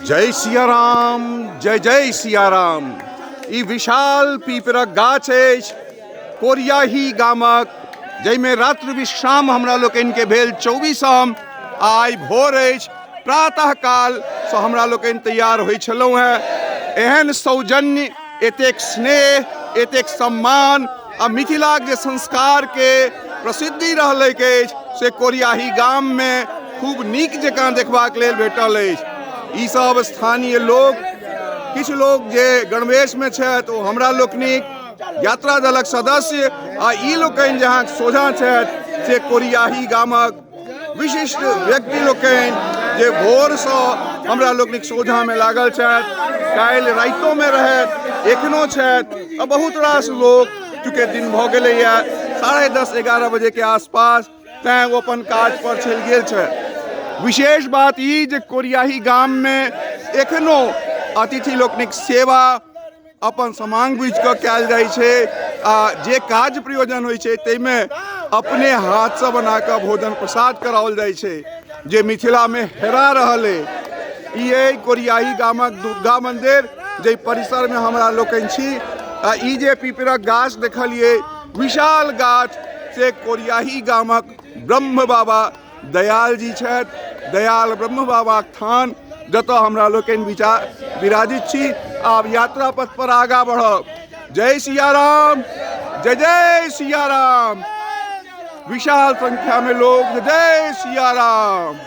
जय सिया राम, जय जय सिया राम। ई विशाल पीपरक गाछ अछि कोरियाही गामक, जाहिमे रात्रि विश्राम हमरा लोकनि के भेल 24म। आइ भोर अछि, प्रातः काल से हमरा लोकनि तैयार होइ छलहुँ हैं। एहन सौजन्य, एतेक स्नेह, एतेक सम्मान आ मिथिलाक जे संस्कार के प्रसिद्धि रहलैक अछि से कोरियाही गाम में खूब नीक जकाँ देखबाक लेल भेटल अछि। ई सब स्थानीय लोग, किछु लोग जे गणवेश में छथि ओ हमरा लोकनिक यात्रा दलक सदस्य, आ ई लोकनि जहाँ सोझा छथि से कोरियाही गामक विशिष्ट व्यक्ति लोकनि जे भोरसँ हमरा लोकनिक सोझा में लागल छथि। काल्हि राइतो में रहथि, एखनो छथि, आ बहुत रास लोग, चूँकि दिन भऽ गेलैए 10:30-11 बजे के आसपास, तैँ ओ अपन काज पर चलि गेल छथि। विशेष बात ई जे कोरियाही गाम में एखनो अतिथि लोकनिक सेवा अपन समांग बुझि कऽ कयल जाइ छै, आ जे काज प्रयोजन होइ छै ताहिमे अपने हाथसँ बना कऽ भोजन प्रसाद कराओल जाइ छै, जे मिथिला में हेरा रहल अइ। ई अइ कोरियाही गामक दुर्गा मंदिर, जाहि परिसर में हमरा लोकनि छी। आ ई जे पीपरक गाछ देखलिए, विशाल गाछ, से कोरियाही गामक ब्रह्म बाबा दयाल जी छथि। दयाल ब्रह्म बाबाक थान, जतऽ हमरा लोकनि विराजित छी। आब यात्रा पथ पर आगाँ बढ़ब। जय सिया राम, जय जय सिया राम। विशाल संख्या में लोग जय सिया राम।